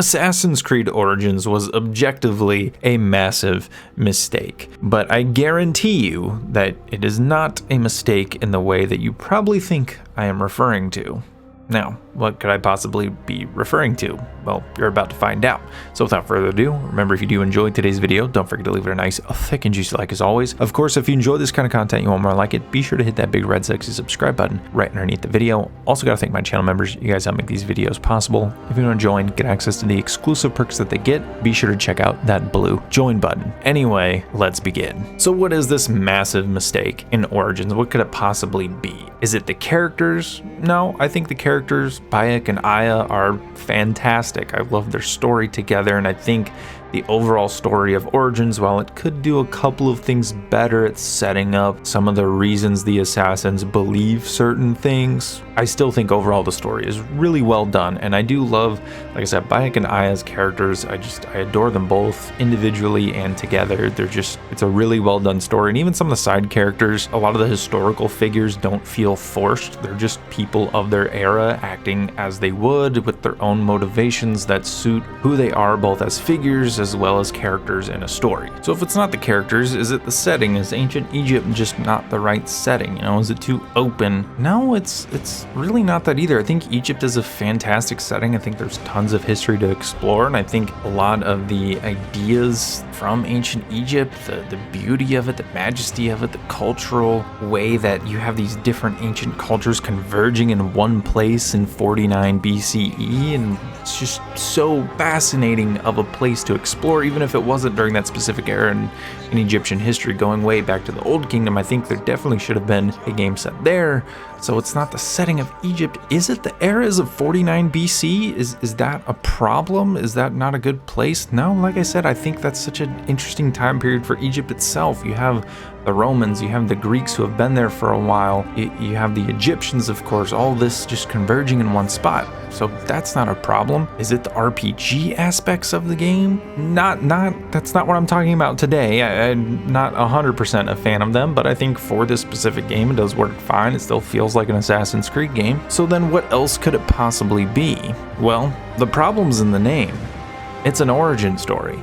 Assassin's Creed Origins was objectively a massive mistake, but I guarantee you that it is not a mistake in the way that you probably think I am referring to. Now, what could I possibly be referring to? Well, you're about to find out. So without further ado, remember, if you do enjoy today's video, don't forget to leave it a nice, thick and juicy like as always. Of course, if you enjoy this kind of content, you want more like it, be sure to hit that big red sexy subscribe button right underneath the video. Also gotta thank my channel members. You guys help make these videos possible. If you want to join, get access to the exclusive perks that they get, be sure to check out that blue join button. Anyway, let's begin. So what is this massive mistake in Origins? What could it possibly be? Is it the characters? No, I think the characters, Bayek and Aya, are fantastic. I love their story together, and I think the overall story of Origins, while it could do a couple of things better at setting up some of the reasons the assassins believe certain things, I still think overall the story is really well done. And I do love, like I said, Bayek and Aya's characters. I adore them both individually and together. It's a really well done story. And even some of the side characters, a lot of the historical figures don't feel forced. They're just people of their era acting as they would, with their own motivations that suit who they are, both as figures as well as characters in a story. So if it's not the characters, is it the setting? Is ancient Egypt just not the right setting? You know, is it too open? No, it's really not that either. I think Egypt is a fantastic setting. I think there's tons of history to explore, and I think a lot of the ideas from ancient Egypt, the beauty of it, the majesty of it, the cultural way that you have these different ancient cultures converging in one place in 49 BCE, and it's just so fascinating of a place to explore, even if it wasn't during that specific era in Egyptian history, going way back to the Old Kingdom. I think there definitely should have been a game set there. So it's not the setting of Egypt. Is it the eras of 49 BC? Is that a problem? Is that not a good place? No, like I said, I think that's such an interesting time period for Egypt itself. You have the Romans, you have the Greeks who have been there for a while, you have the Egyptians, of course, all this just converging in one spot. So that's not a problem. Is it the RPG aspects of the game? That's not what I'm talking about today. I'm not 100% a fan of them, but I think for this specific game, it does work fine. It still feels like an Assassin's Creed game. So then what else could it possibly be? Well, the problem's in the name. It's an origin story.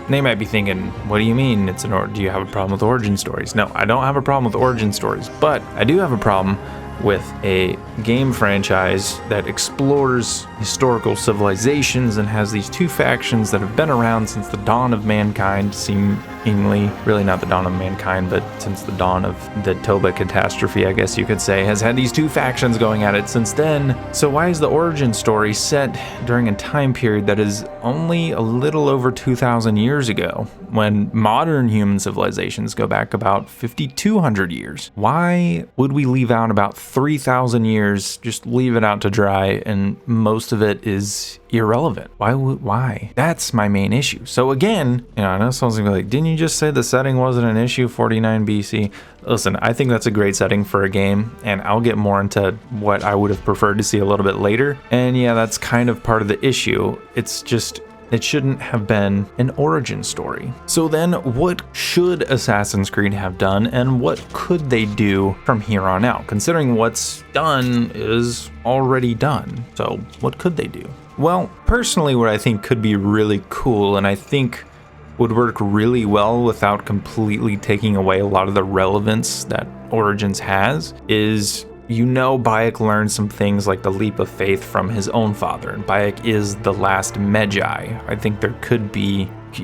They might be thinking, what do you mean do you have a problem with origin stories? No, I don't have a problem with origin stories, but I do have a problem with a game franchise that explores historical civilizations and has these two factions that have been around since the dawn of mankind, seemingly, really not the dawn of mankind, but since the dawn of the Toba catastrophe, I guess you could say, has had these two factions going at it since then. So why is the origin story set during a time period that is only a little over 2,000 years ago, when modern human civilizations go back about 5,200 years? Why would we leave out about 3,000 years, just leave it out to dry, and most of it is irrelevant? Why? That's my main issue. So again, I know someone's gonna be like, didn't you just say the setting wasn't an issue, 49 BC? Listen, I think that's a great setting for a game, and I'll get more into what I would have preferred to see a little bit later. And yeah, that's kind of part of the issue. It's just, it shouldn't have been an origin story. So then what should Assassin's Creed have done, and what could they do from here on out, considering what's done is already done? So what could they do? Well, personally, what I think could be really cool, and I think would work really well without completely taking away a lot of the relevance that Origins has, is Bayek learned some things like the leap of faith from his own father, and Bayek is the last Magi. I think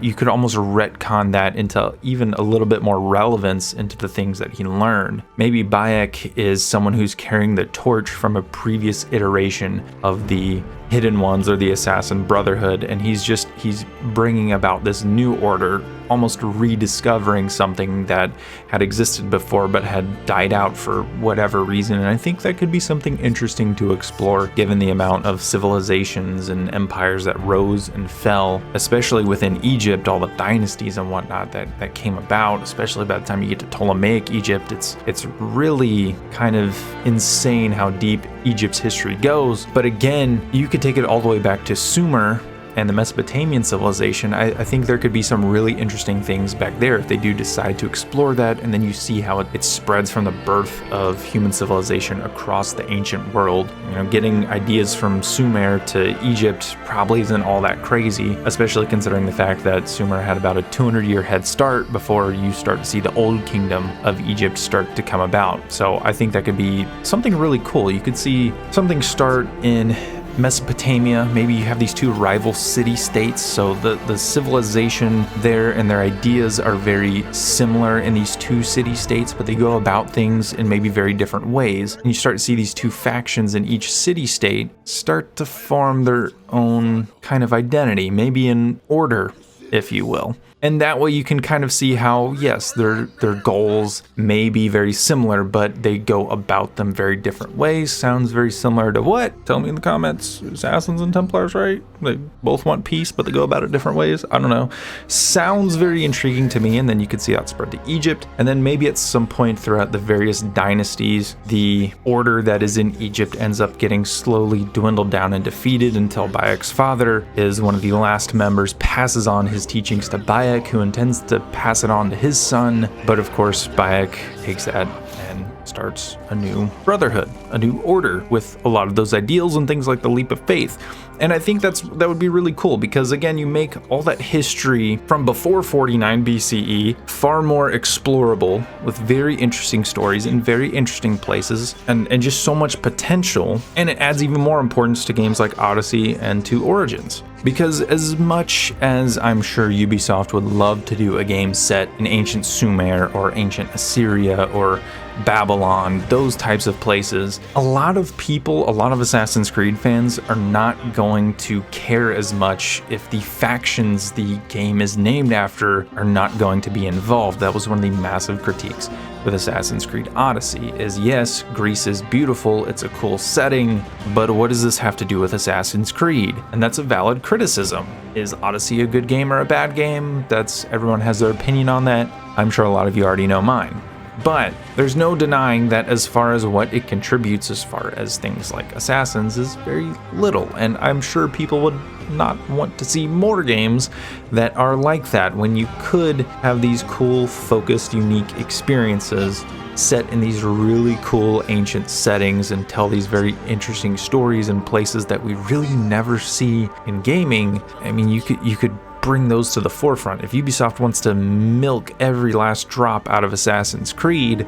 you could almost retcon that into even a little bit more relevance into the things that he learned. Maybe Bayek is someone who's carrying the torch from a previous iteration of the Hidden Ones or the Assassin Brotherhood, and he's bringing about this new order, almost rediscovering something that had existed before but had died out for whatever reason. And I think that could be something interesting to explore, given the amount of civilizations and empires that rose and fell, especially within Egypt, all the dynasties and whatnot that came about, especially by the time you get to Ptolemaic Egypt. It's really kind of insane how deep Egypt's history goes. But again, you could take it all the way back to Sumer and the Mesopotamian civilization, I think there could be some really interesting things back there if they do decide to explore that, and then you see how it spreads from the birth of human civilization across the ancient world. You know, getting ideas from Sumer to Egypt probably isn't all that crazy, especially considering the fact that Sumer had about a 200-year head start before you start to see the old kingdom of Egypt start to come about. So I think that could be something really cool. You could see something start in Mesopotamia. Maybe you have these two rival city-states, so the civilization there and their ideas are very similar in these two city-states, but they go about things in maybe very different ways. And you start to see these two factions in each city-state start to form their own kind of identity, maybe an order, if you will. And that way you can kind of see how, yes, their goals may be very similar, but they go about them very different ways. Sounds very similar to what? Tell me in the comments. Assassins and Templars, right? They both want peace, but they go about it different ways. I don't know. Sounds very intriguing to me. And then you could see that spread to Egypt. And then maybe at some point throughout the various dynasties, the order that is in Egypt ends up getting slowly dwindled down and defeated until Bayek's father is one of the last members, passes on his teachings to Bayek, who intends to pass it on to his son. But of course, Bayek takes that and starts a new brotherhood, a new order with a lot of those ideals and things like the leap of faith. And I think that would be really cool because, again, you make all that history from before 49 BCE far more explorable with very interesting stories in very interesting places and just so much potential. And it adds even more importance to games like Odyssey and to Origins. Because as much as I'm sure Ubisoft would love to do a game set in ancient Sumer or ancient Assyria or Babylon, those types of places, a lot of people, a lot of Assassin's Creed fans are not going to care as much if the factions the game is named after are not going to be involved. That was one of the massive critiques with Assassin's Creed Odyssey is, yes, Greece is beautiful, it's a cool setting, but what does this have to do with Assassin's Creed? And that's a valid criticism. Is Odyssey a good game or a bad game? Everyone has their opinion on that. I'm sure a lot of you already know mine. But there's no denying that as far as what it contributes as far as things like Assassins is very little, and I'm sure people would not want to see more games that are like that when you could have these cool, focused, unique experiences set in these really cool ancient settings and tell these very interesting stories in places that we really never see in gaming. I mean, you could bring those to the forefront. If Ubisoft wants to milk every last drop out of Assassin's Creed,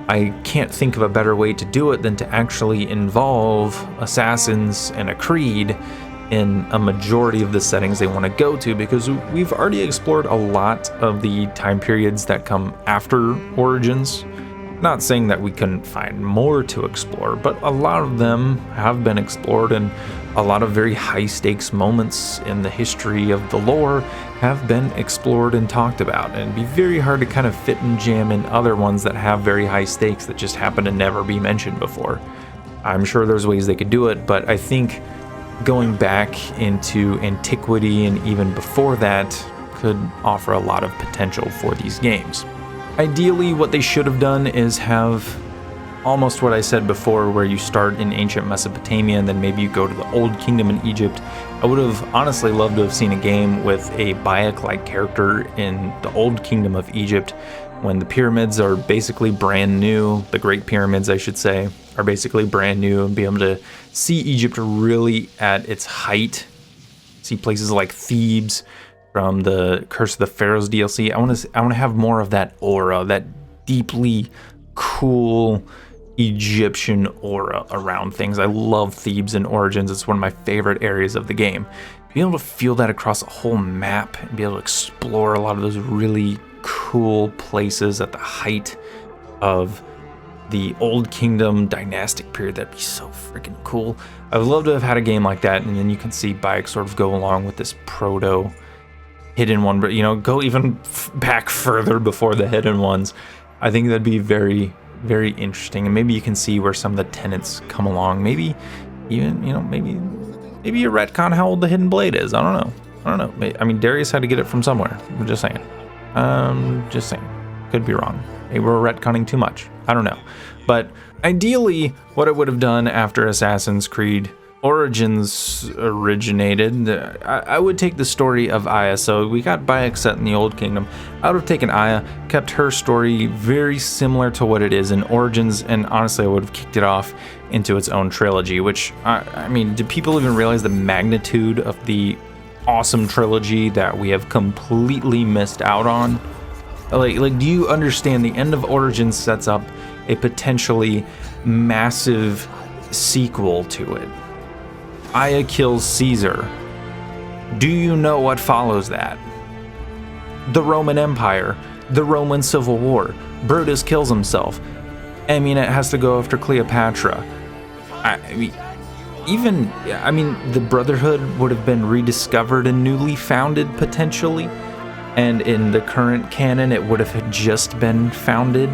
I can't think of a better way to do it than to actually involve assassins and a creed in a majority of the settings they want to go to, because we've already explored a lot of the time periods that come after Origins. Not saying that we couldn't find more to explore, but a lot of them have been explored, and a lot of very high stakes moments in the history of the lore have been explored and talked about, and it'd be very hard to kind of fit and jam in other ones that have very high stakes that just happen to never be mentioned before. I'm sure there's ways they could do it, but I think going back into antiquity and even before that could offer a lot of potential for these games. Ideally, what they should have done is have almost what I said before, where you start in ancient Mesopotamia and then maybe you go to the Old Kingdom in Egypt. I would have honestly loved to have seen a game with a Bayek-like character in the Old Kingdom of Egypt, when the pyramids are basically brand new. The Great Pyramids, I should say, are basically brand new, and be able to see Egypt really at its height. See places like Thebes from the Curse of the Pharaohs DLC. I want to have more of that aura, that deeply cool Egyptian aura around things. I love Thebes and Origins. It's one of my favorite areas of the game. Being able to feel that across a whole map and be able to explore a lot of those really cool places at the height of the Old Kingdom dynastic period, that'd be so freaking cool. I would love to have had a game like that, and then you can see Bayek sort of go along with this proto hidden one, but go even back further before the hidden ones. I think that'd be very, very interesting, and maybe you can see where some of the tenets come along. Maybe even, maybe you retcon how old the hidden blade is. I don't know. I mean, Darius had to get it from somewhere. I'm just saying. Could be wrong. Maybe we're retconning too much. I don't know. But ideally, what I would have done after Assassin's Creed Origins originated, I would take the story of Aya. So we got Bayek set in the Old Kingdom. I would have taken Aya, kept her story very similar to what it is in Origins, and honestly I would have kicked it off into its own trilogy, which, I mean, do people even realize the magnitude of the awesome trilogy that we have completely missed out on? Like, do you understand the end of Origins sets up a potentially massive sequel to it? Aya kills Caesar. Do you know what follows that? The Roman Empire, the Roman Civil War. Brutus kills himself. I mean, it has to go after Cleopatra. I mean, the Brotherhood would have been rediscovered and newly founded potentially. And in the current canon, it would have just been founded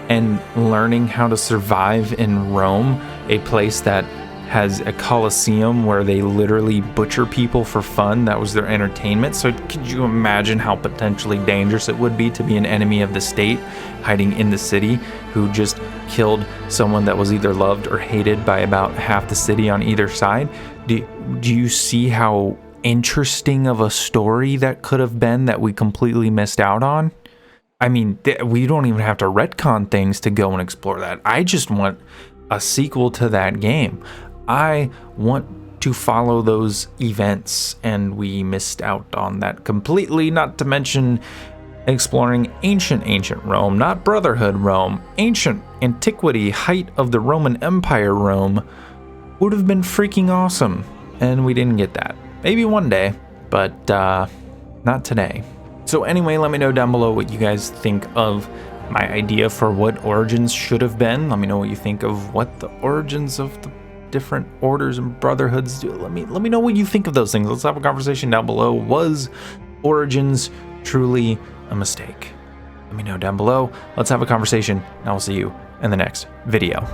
and learning how to survive in Rome, a place that has a Colosseum where they literally butcher people for fun. That was their entertainment. So could you imagine how potentially dangerous it would be to be an enemy of the state hiding in the city who just killed someone that was either loved or hated by about half the city on either side? Do you see how interesting of a story that could have been that we completely missed out on? I mean, we don't even have to retcon things to go and explore that. I just want a sequel to that game. I want to follow those events, and we missed out on that completely, not to mention exploring ancient Rome, not Brotherhood Rome, ancient antiquity, height of the Roman Empire Rome would have been freaking awesome, and we didn't get that. Maybe one day, but not today. So anyway, let me know down below what you guys think of my idea for what Origins should have been. Let me know what you think of what the origins of the different orders and brotherhoods do. Let me know what you think of those things. Let's have a conversation down below. Was Origins truly a mistake? Let me know down below. Let's have a conversation, and I'll see you in the next video.